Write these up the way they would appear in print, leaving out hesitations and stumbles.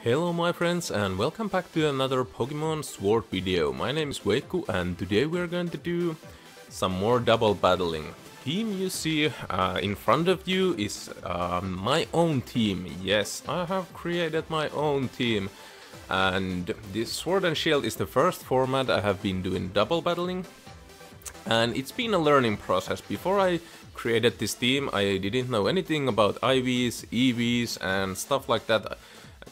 Hello my friends and welcome back to another Pokemon Sword video. My name is Veikku and today we're going to do some more double battling. Team you see in front of you is my own team. Yes, I have created my own team. And this Sword and Shield is the first format I have been doing double battling. And it's been a learning process. Before I created this team I didn't know anything about IVs, EVs and stuff like that.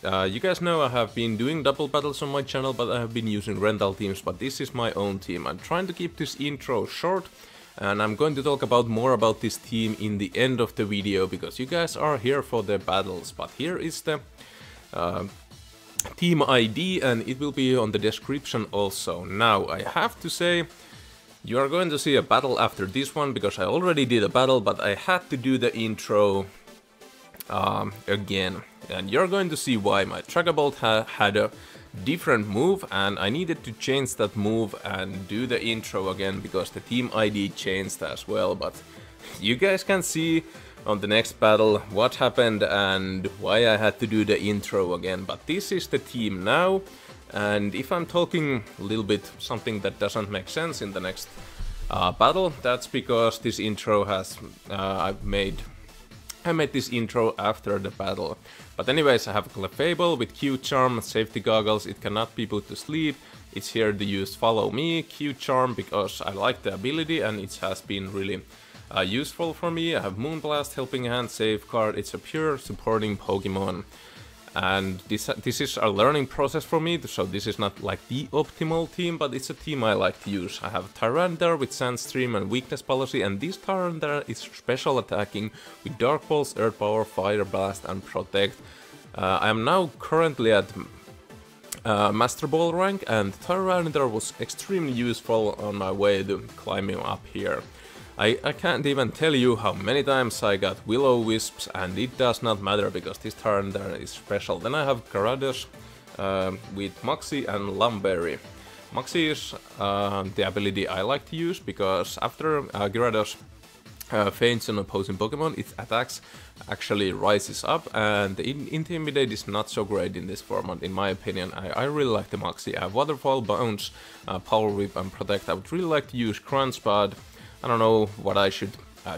You guys know I have been doing double battles on my channel, but I have been using rental teams, but this is my own team. I'm trying to keep this intro short, and I'm going to talk about more about this team in the end of the video, because you guys are here for the battles. But here is the team ID, and it will be on the description also. Now, I have to say, you are going to see a battle after this one, because I already did a battle, but I had to do the intro again, and you're going to see why. My Tragabolt had a different move and I needed to change that move and do the intro again because the team ID changed as well, but you guys can see on the next battle what happened and why I had to do the intro again. But this is the team now, and if I'm talking a little bit something that doesn't make sense in the next battle, that's because this intro has I made this intro after the battle. But anyways, I have Clefable with Q-Charm, Safety Goggles, it cannot be put to sleep. It's here to use Follow Me, Q-Charm, because I like the ability and it has been really useful for me. I have Moonblast, Helping Hand, Safeguard, it's a pure supporting Pokemon. And this is a learning process for me, so this is not like the optimal team, but it's a team I like to use. I have Tyranitar with Sandstream and Weakness Policy, and this Tyranitar is special attacking with Dark Pulse, Earth Power, Fire Blast and Protect. I am now currently at Master Ball rank, and Tyranitar was extremely useful on my way to climbing up here. I can't even tell you how many times I got Will-O-Wisps, and it does not matter because this Tyranitar is special. Then I have Gyarados with Moxie and Lumberry. Moxie is the ability I like to use because after Gyarados faints an opposing Pokemon, its attacks actually rises up, and the Intimidate is not so great in this format in my opinion. I really like the Moxie. I have Waterfall, Bounce, Power Whip and Protect. I would really like to use Crunch, but I don't know what I should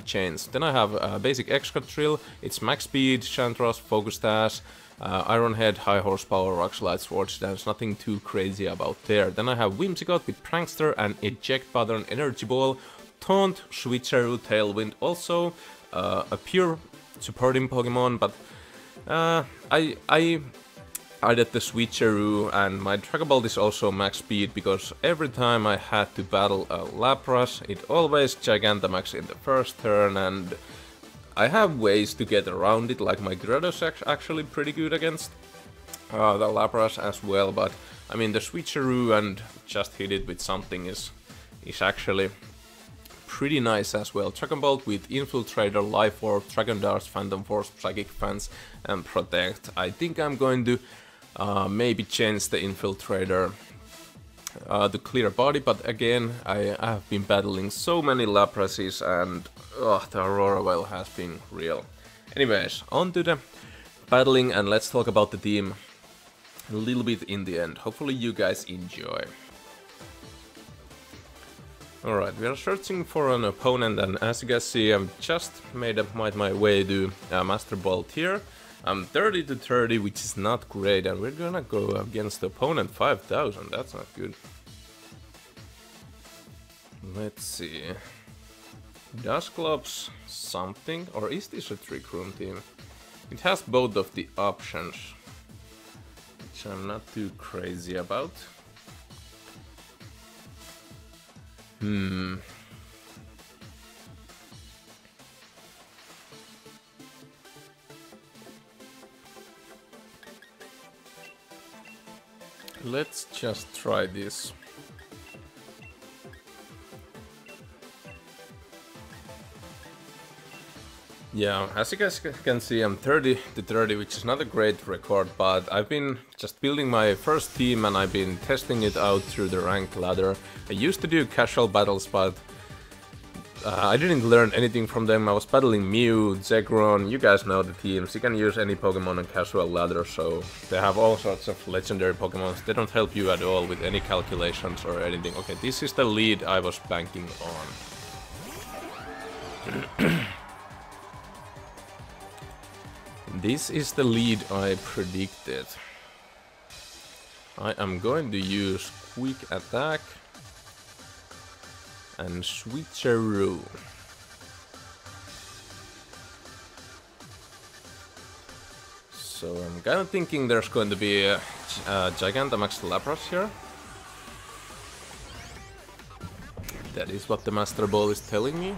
change. Then I have basic Excadrill, it's max speed, Chantros, Focus Dash, Iron Head, High Horsepower, Rock Slide, Swords Dance, nothing too crazy about there. Then I have Whimsicott with Prankster and Eject Button, Energy Ball, Taunt, Switcheroo, Tailwind, also a pure supporting Pokemon, but I added the Switcheroo, and my Tragabolt is also max speed because every time I had to battle a Lapras, it always Gigantamax in the first turn, and I have ways to get around it, like my Gyarados is actually pretty good against the Lapras as well, but I mean the Switcheroo and just hit it with something is actually pretty nice as well. Dragon Bolt with Infiltrator, Life Orb, Dragon Dart, Phantom Force, Psychic Fence and Protect. I think I'm going to maybe change the Infiltrator to Clear Body, but again, I have been battling so many Laprases and the Aurora Veil has been real. Anyways, on to the battling, and let's talk about the team a little bit in the end. Hopefully you guys enjoy. Alright, we are searching for an opponent, and as you guys see, I've just made my way to Master Bolt here. I'm 30 to 30, which is not great, and we're gonna go against the opponent 5000, that's not good. Let's see. Dusclops something, or is this a Trick Room team? It has both of the options, which I'm not too crazy about. Let's just try this. Yeah, as you guys can see, I'm 30 to 30, which is not a great record, but I've been just building my first team and I've been testing it out through the ranked ladder. I used to do casual battles, but I didn't learn anything from them. I was battling Mew, Zekrom, you guys know the teams. You can use any Pokemon on casual ladder, so they have all sorts of legendary Pokemon. They don't help you at all with any calculations or anything. Okay, this is the lead I was banking on. This is the lead I predicted. I am going to use Quick Attack and Switcheroo. So I'm kind of thinking there's going to be a Gigantamax Lapras here. That is what the Master Ball is telling me.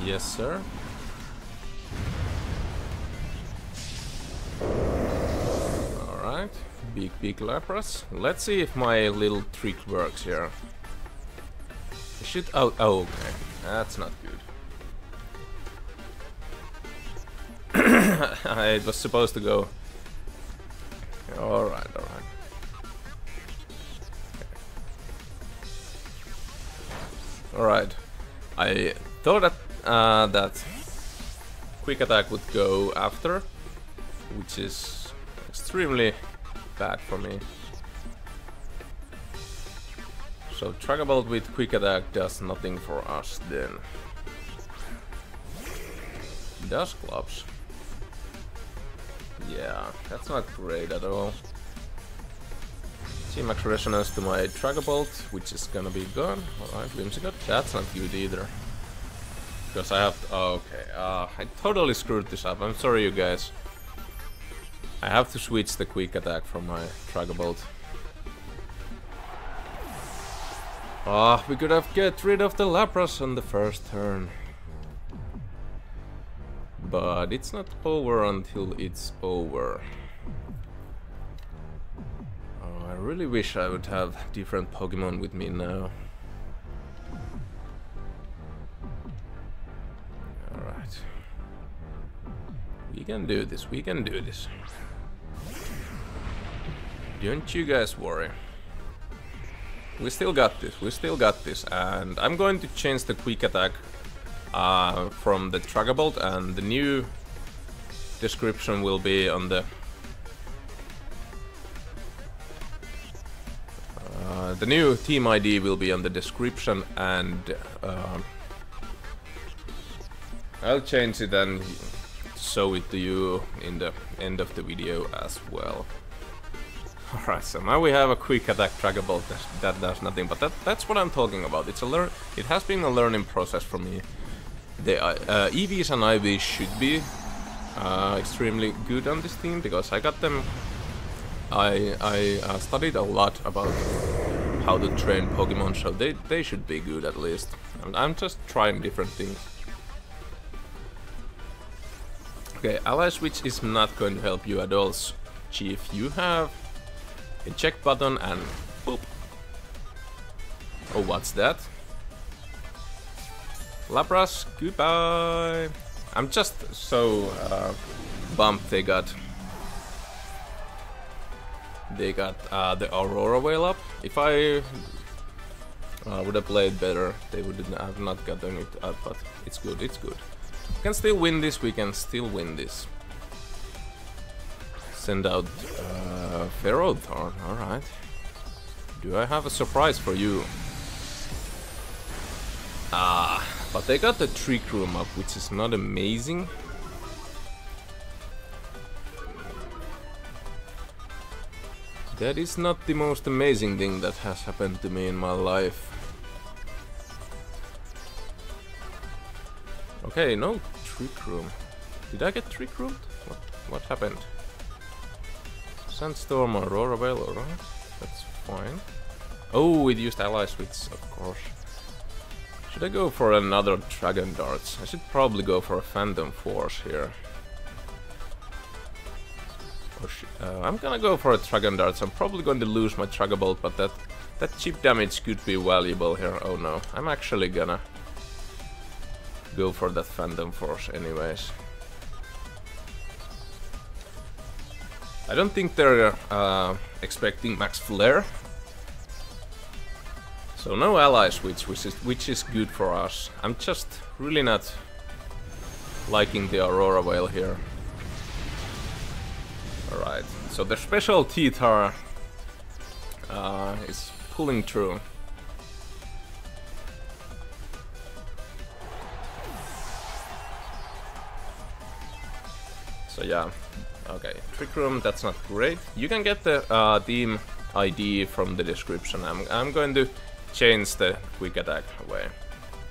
Yes, sir. Alright, big Lapras. Let's see if my little trick works here. Oh, okay. That's not good. It was supposed to go. Alright. Alright. I thought that that Quick Attack would go after, which is extremely bad for me. So Trackable with Quick Attack does nothing for us then. Does Clubs. Yeah, that's not great at all. G-Max Resonance to my Trackable, which is gonna be gone. Alright, Whimsicott, that's not good either. Because I have to, okay, I totally screwed this up, I'm sorry you guys. I have to switch the Quick Attack from my Trackable. We could have get rid of the Lapras on the first turn. But it's not over until it's over. Oh, I really wish I would have different Pokemon with me now. Alright. We can do this, we can do this. Don't you guys worry. We still got this, and I'm going to change the Quick Attack from the Trackable, and the new description will be on the new team ID will be on the description, and I'll change it and show it to you in the end of the video as well. Alright, so now we have a Quick Attack Trackable that does nothing, but that's what I'm talking about. It has been a learning process for me. The EVs and IVs should be extremely good on this team, because I got them. I studied a lot about how to train Pokemon, so they should be good at least. And I'm just trying different things. Okay, Ally Switch is not going to help you at all, Chief. You have a check button and boop. Oh, what's that? Lapras, goodbye. I'm just so bummed they got the Aurora Whale up. If I would have played better, they would have not gotten it up, but it's good, it's good. We can still win this, we can still win this. Send out Ferrothorn, alright. Do I have a surprise for you? But they got the Trick Room up, which is not amazing. That is not the most amazing thing that has happened to me in my life. Okay, no Trick Room. Did I get Trick Roomed? What happened? Sandstorm, Aurora Veil, alright. That's fine. Oh, it used Ally Switch, of course. Should I go for another Dragon Darts? I should probably go for a Phantom Force here. Or I'm gonna go for a Dragon Darts. I'm probably going to lose my Trackable, but that cheap damage could be valuable here. Oh no, I'm actually gonna go for that Phantom Force anyways. I don't think they're expecting Max Flare. So no ally switch, which is good for us. I'm just really not liking the Aurora Veil here. Alright, so the special T-Tar is pulling through. So yeah, okay, Trick Room, that's not great. You can get the team ID from the description. I'm going to change the quick attack away.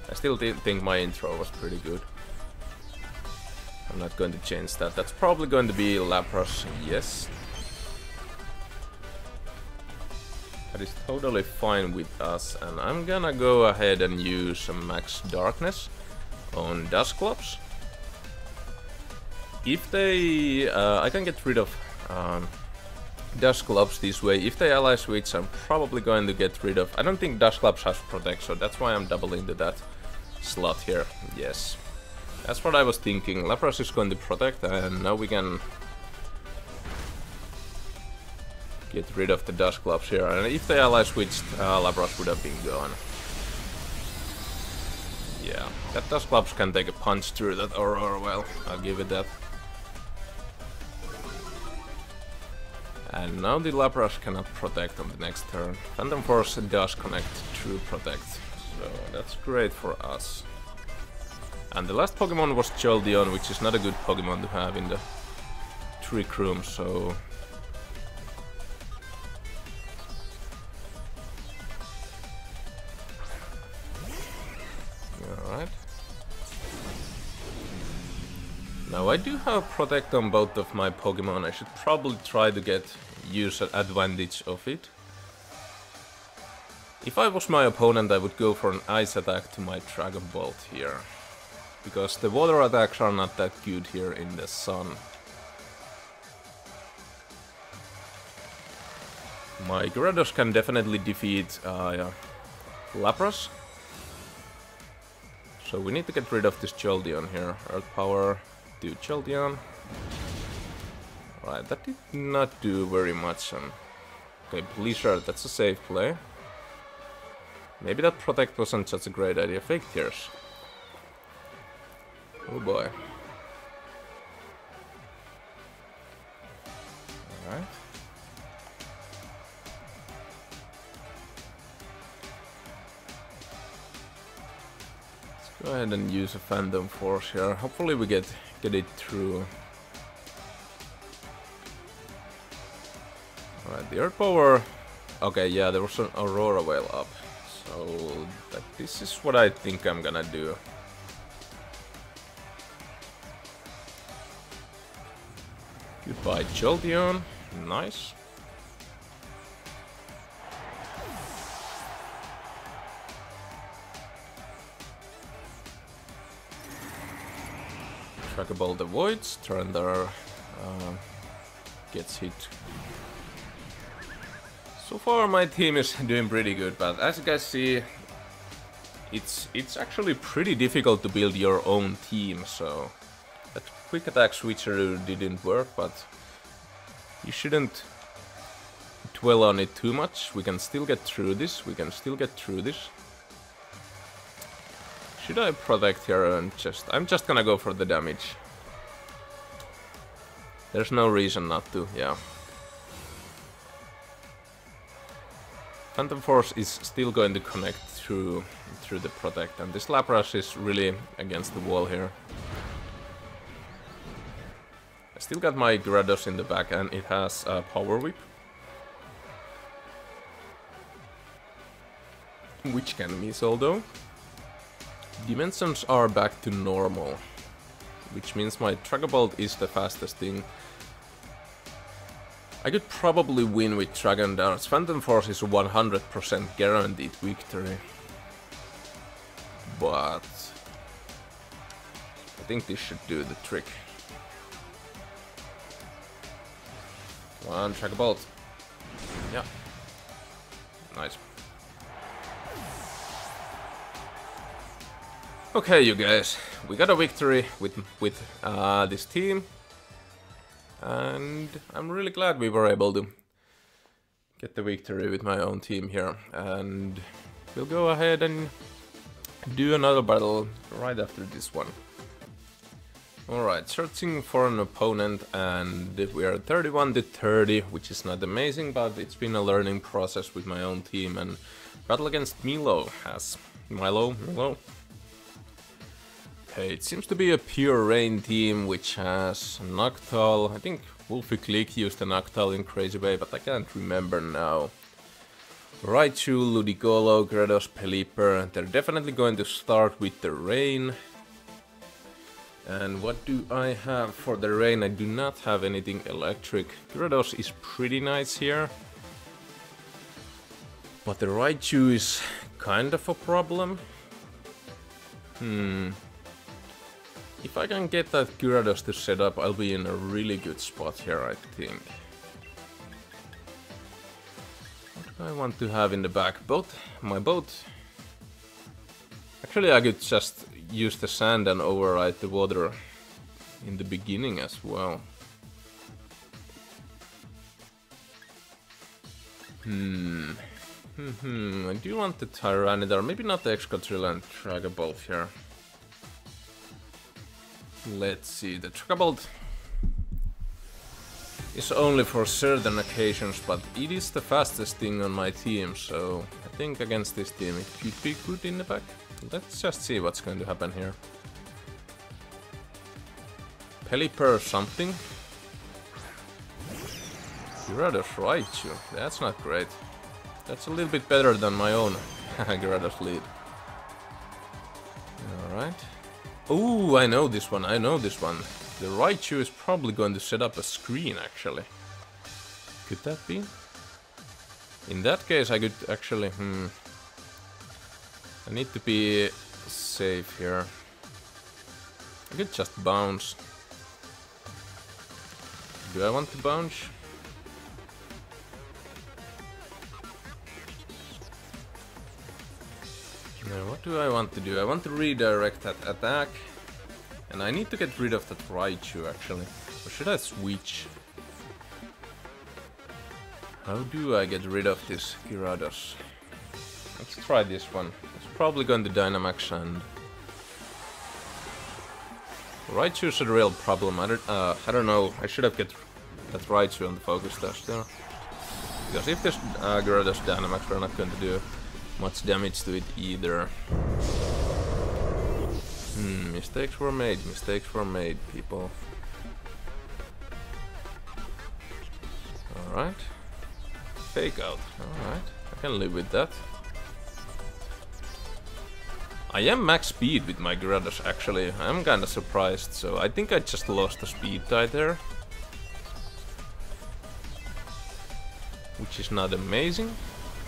I still think my intro was pretty good. I'm not going to change that. That's probably going to be Lapras, yes. That is totally fine with us, and I'm gonna go ahead and use some Max Darkness on Dusclops. If they... I can get rid of Dusclops this way. If they ally switch, I'm probably going to get rid of... I don't think Dusclops has Protect, so that's why I'm doubling to that slot here. Yes. That's what I was thinking. Lapras is going to Protect, and now we can get rid of the Dusclops here. And if the ally switched, Lapras would have been gone. Yeah, that Dusclops can take a punch through that Aurora Veil. I'll give it that. And now the Lapras cannot Protect on the next turn. Phantom Force does connect through Protect, so that's great for us. And the last Pokemon was Jolteon, which is not a good Pokemon to have in the Trick Room, so... Alright. Now I do have Protect on both of my Pokemon. I should probably try to use an advantage of it. If I was my opponent, I would go for an Ice attack to my Dragon Bolt here. Because the water attacks are not that good here in the sun. My Gyarados can definitely defeat Lapras. So we need to get rid of this Jolteon here. Earth Power to Jolteon. Right, that did not do very much. Okay, Blizzard, that's a safe play. Maybe that Protect wasn't such a great idea. Fake Tears. Oh boy. Alright. Let's go ahead and use a Phantom Force here. Hopefully we get it through. Alright, the Earth Power... Okay, yeah, there was an Aurora Veil up. So this is what I think I'm gonna do. Goodbye, Jolteon. Nice. Trackable the Voids. Turandar gets hit. So far my team is doing pretty good, but as you guys see, it's actually pretty difficult to build your own team, so that quick attack switcheroo didn't work, but you shouldn't dwell on it too much. We can still get through this, Should I Protect here and I'm just gonna go for the damage. There's no reason not to, yeah. Phantom Force is still going to connect through the Protect, and this Lapras is really against the wall here. I still got my Gyarados in the back, and it has a Power Whip, which can miss, although. Dimensions are back to normal, which means my Dragon Bolt is the fastest thing. I could probably win with Dragon Darts. Phantom Force is 100% guaranteed victory. But I think this should do the trick. Come on, Dragon Bolt. Yeah. Nice. Okay, you guys. We got a victory with this team. And I'm really glad we were able to get the victory with my own team here. And we'll go ahead and do another battle right after this one. Alright, searching for an opponent, and we are 31 to 30, which is not amazing, but it's been a learning process with my own team, and battle against Milo has... Milo? Okay, it seems to be a pure rain team, which has Noctowl. I think Wolfie Click used a Noctowl in Crazy Way, but I can't remember now. Raichu, Ludicolo, Gyarados, Pelipper. They're definitely going to start with the rain. And what do I have for the rain? I do not have anything electric. Gyarados is pretty nice here. But the Raichu is kind of a problem. If I can get that Gyarados to set up, I'll be in a really good spot here, I think. What do I want to have in the back? Boat? My boat? Actually, I could just use the sand and override the water in the beginning as well. I do want the Tyranitar, maybe not the Excadrill and Dragapult here. Let's see, the Dragapult is only for certain occasions, but it is the fastest thing on my team, so I think against this team it could be good in the back. Let's just see what's going to happen here. Pelipper something. Gyarados Raichu, that's not great. That's a little bit better than my own Gyarados lead. Alright. Ooh, I know this one, The Raichu is probably going to set up a screen, actually. Could that be? In that case, I could actually... I need to be safe here. I could just bounce. Do I want to bounce? Now, what do I want to do? I want to redirect that attack. And I need to get rid of that Raichu, actually. Or should I switch? How do I get rid of this Gyarados? Let's try this one. It's probably going to Dynamax, and... Raichu's a real problem. I don't know. I should have get that Raichu on the focus dash there. Because if this Gyarados Dynamax, we're not going to do much damage to it either. Mistakes were made, people. Alright. Fake out. Alright. I can live with that. I am max speed with my Gyarados, actually. I'm kinda surprised, so I think I just lost the speed tie there. Which is not amazing.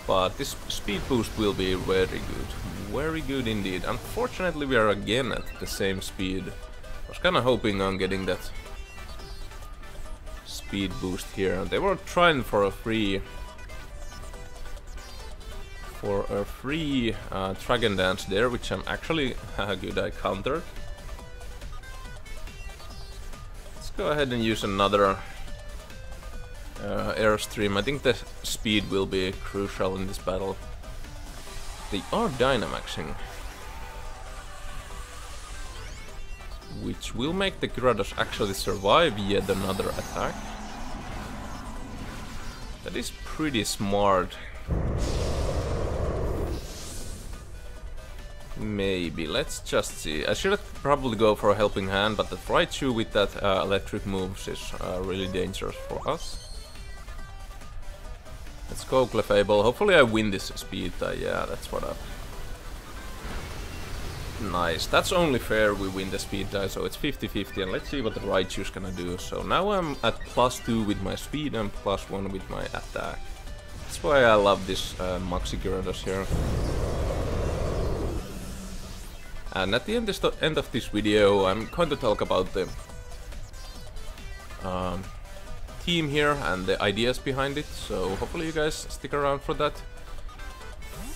But this speed boost will be very good. Very good indeed. Unfortunately, we are again at the same speed. I was kinda hoping on getting that speed boost here. They were trying for a free... Dragon Dance there, which I'm actually good I countered. Let's go ahead and use another Airstream. I think the speed will be crucial in this battle. They are Dynamaxing, which will make the Gyarados actually survive yet another attack. That is pretty smart. Maybe, let's just see. I should probably go for a helping hand, but the Raichu with that electric moves is really dangerous for us. Let's go Clefable. Hopefully I win this speed tie. Yeah, that's what up. Nice. That's only fair we win the speed tie, so it's 50-50, and let's see what the Raichu's gonna do. So now I'm at +2 with my speed and +1 with my attack. That's why I love this Moxie Gyarados here. And at the end of this video, I'm going to talk about the team here and the ideas behind it, so hopefully you guys stick around for that.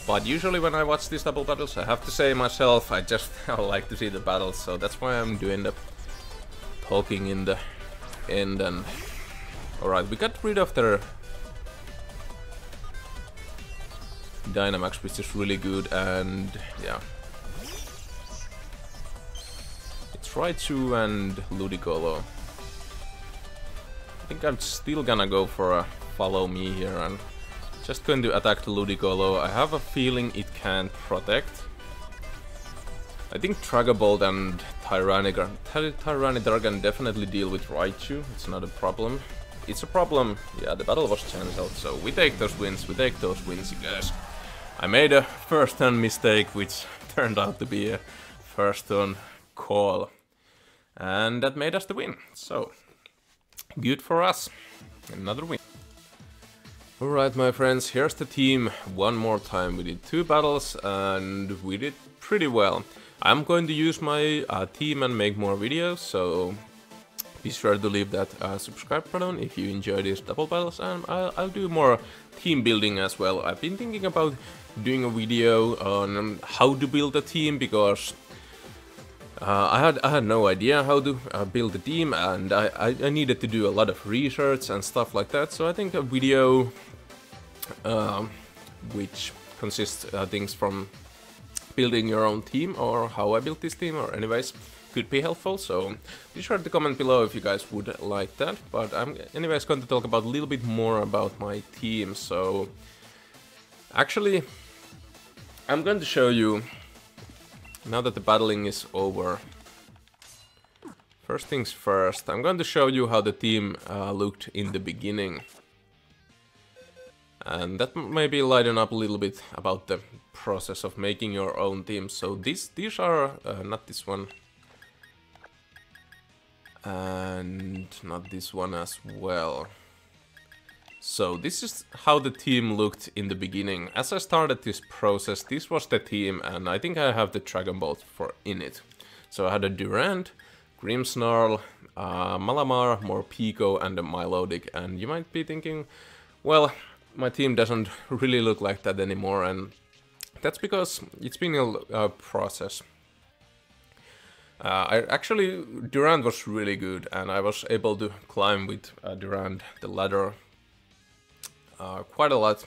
But usually when I watch these double battles, I have to say myself, I just like to see the battles, so that's why I'm doing the talking in the end. And alright, we got rid of their Dynamax, which is really good, and yeah. It's Raichu and Ludicolo. I think I'm still gonna go for a follow me here and just going to attack the Ludicolo. I have a feeling it can't protect. I think Dragabolt and Tyranitar can definitely deal with Raichu. It's not a problem. It's a problem. Yeah, the battle was cancelled, so we take those wins. We take those wins, you guys. I made a first turn mistake, which turned out to be a first turn call. And that made us the win. So, good for us. Another win. Alright, my friends, here's the team one more time. We did 2 battles and we did pretty well. I'm going to use my team and make more videos, so be sure to leave that subscribe button if you enjoy these double battles, and I'll do more team building as well. I've been thinking about doing a video on how to build a team, because I had no idea how to build a team, and I needed to do a lot of research and stuff like that. So I think a video which consists things from building your own team, or how I built this team, or anyways, could be helpful. So be sure to comment below if you guys would like that. But I'm anyways going to talk about a little bit more about my team. So actually, I'm going to show you, now that the battling is over, first things first, I'm going to show you how the team looked in the beginning. And that maybe lighten up a little bit about the process of making your own team. So these are, not this one, and not this one as well. So this is how the team looked in the beginning. As I started this process, this was the team, and I think I have the Dragon Ball in it. So I had a Durant, Grimmsnarl, Malamar, Morpeko, and a Milotic. And you might be thinking, well, my team doesn't really look like that anymore, and that's because it's been a process. Actually, Durant was really good, and I was able to climb with Durant the ladder quite a lot.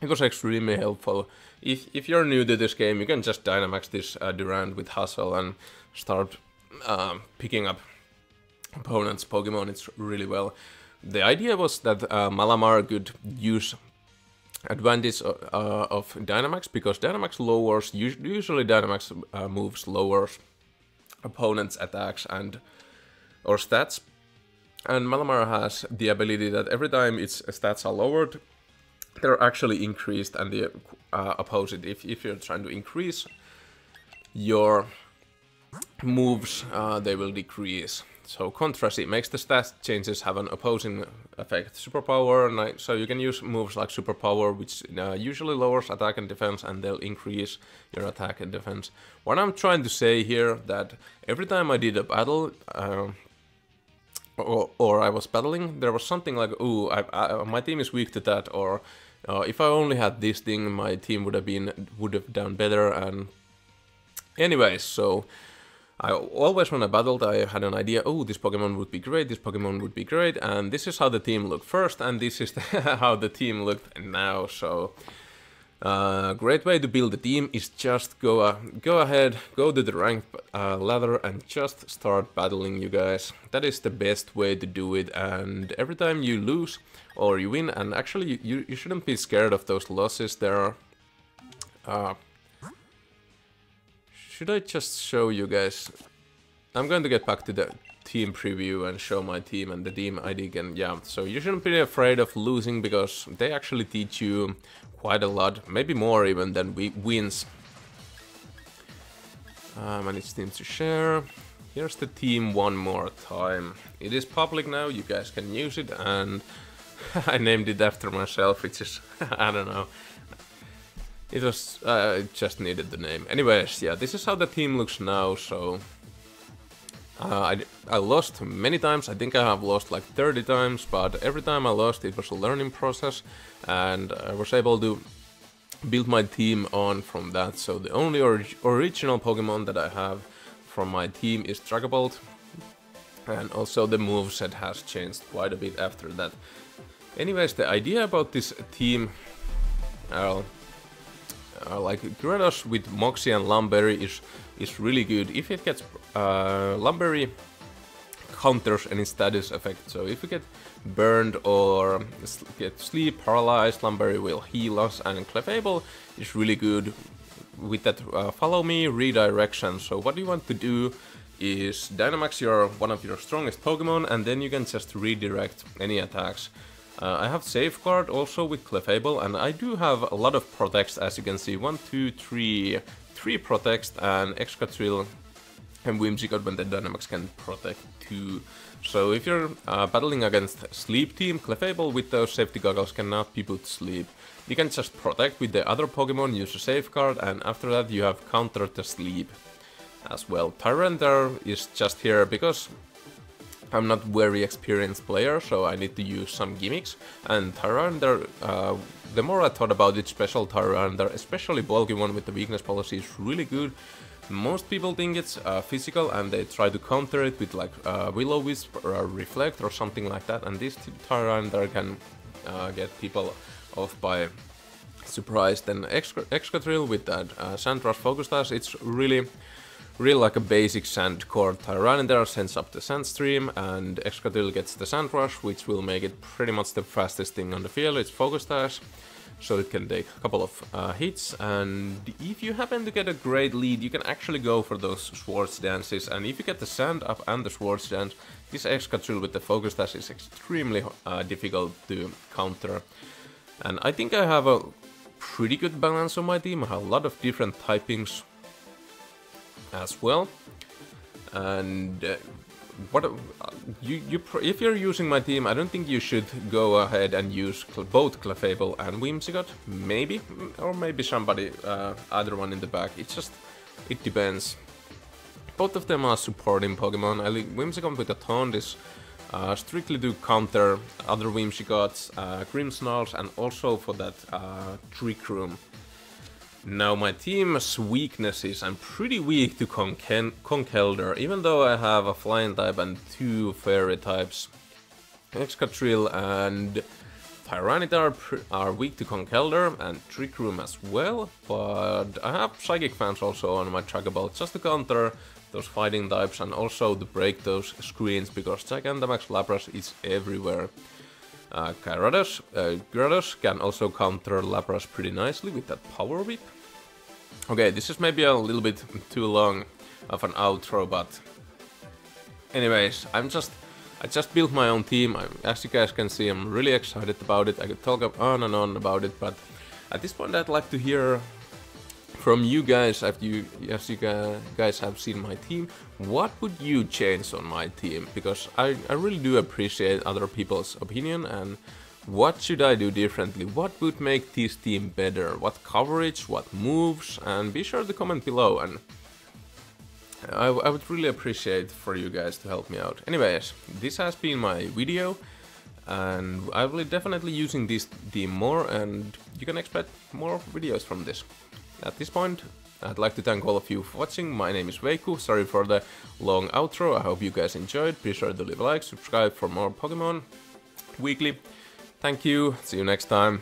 It was extremely helpful. If you're new to this game, you can just Dynamax this Durant with Hustle and start picking up opponents' Pokemon. It's really well. The idea was that Malamar could use advantage of Dynamax, because Dynamax lowers, usually Dynamax moves lowers opponents' attacks or stats, and Malamar has the ability that every time its stats are lowered, they're actually increased, and the opposite, if you're trying to increase your moves, they will decrease. So contrast, it makes the stat changes have an opposing effect. Superpower, so you can use moves like Superpower, which usually lowers attack and defense, and they'll increase your attack and defense. What I'm trying to say here, that every time I did a battle, or I was battling, there was something like, ooh, my team is weak to that, or if I only had this thing, my team would have done better. And anyways, so I always, when I battled, I had an idea, oh, this Pokemon would be great, this Pokemon would be great, and this is how the team looked first, and this is how the team looked now. So great way to build a team is just go ahead, go to the ranked ladder and just start battling, you guys. That is the best way to do it, and every time you lose or you win, and actually you shouldn't be scared of those losses. There are should I just show you guys? I'm going to get back to the team preview and show my team and the team ID again. Yeah, so you shouldn't be afraid of losing, because they actually teach you quite a lot, maybe more even than wins. Manage teams to share. Here's the team one more time. It is public now, you guys can use it, and I named it after myself, which is, I don't know. It was, it just needed the name. Anyways, yeah, this is how the team looks now. So I lost many times. I think I have lost like 30 times, but every time I lost, it was a learning process, and I was able to build my team on from that. So the only original Pokemon that I have from my team is Dragabolt, and also the moveset has changed quite a bit after that. Anyways, the idea about this team, like Gyarados with Moxie and Lumberry is really good. If it gets Lumberry counters any status effect, so if you get burned or get sleep paralyzed, Lumberry will heal us, and Clefable is really good with that follow me redirection. So what you want to do is Dynamax one of your strongest Pokemon, and then you can just redirect any attacks. I have Safeguard also with Clefable, and I do have a lot of protects, as you can see. 1, 2, 3 protects, and Excadrill and Whimsicott when the Dynamax can protect too. So if you're battling against Sleep Team, Clefable with those safety goggles cannot be put sleep. You can just protect with the other Pokemon, use a Safeguard, and after that you have countered the sleep as well. Tyranitar is just here because I'm not very experienced player, so I need to use some gimmicks. And Tyranitar, the more I thought about it, special Tyranitar, especially bulky one with the weakness policy, is really good. Most people think it's physical, and they try to counter it with like Will-O-Wisp or Reflect or something like that, and this Tyranitar can get people off by surprise. Then Excadrill with that Sand Rush Focus Dash, it's really like a basic Sand Core. Tyranitar sends up the Sand Stream, and Excadrill gets the Sand Rush, which will make it pretty much the fastest thing on the field. It's Focus Dash, so it can take a couple of hits, and if you happen to get a great lead, you can actually go for those Swords Dances, and if you get the Sand up and the Swords Dance, this Excadrill with the Focus Dash is extremely difficult to counter. And I think I have a pretty good balance on my team. I have a lot of different typings as well, and if you're using my team, I don't think you should go ahead and use both Clefable and Whimsicott, maybe, or maybe somebody other one in the back. It depends. Both of them are supporting Pokemon. I think Whimsicott with the Taunt is strictly to counter other Whimsicotts, Grimmsnarls, and also for that Trick Room. Now my team's weaknesses, I'm pretty weak to Conkeldurr, even though I have a Flying type and 2 Fairy types. Excadrill and Tyranitar are weak to Conkeldurr and Trick Room as well, but I have Psychic Fans also on my Trackable just to counter those fighting types and also to break those screens, because Gigantamax Lapras is everywhere. Gyarados can also counter Lapras pretty nicely with that Power Whip. Okay, this is maybe a little bit too long of an outro, but anyways, I just built my own team. As you guys can see, I'm really excited about it. I could talk on and on about it, but at this point I'd like to hear from you guys, as you guys have seen my team. What would you change on my team? Because I really do appreciate other people's opinion, and what should I do differently? What would make this team better? What coverage, what moves? And be sure to comment below, and I would really appreciate for you guys to help me out. Anyways, this has been my video, and I will definitely using this team more, and you can expect more videos from this. At this point, I'd like to thank all of you for watching. My name is Veikku. Sorry for the long outro. I hope you guys enjoyed. Be sure to leave a like, subscribe for more Pokemon weekly. Thank you. See you next time.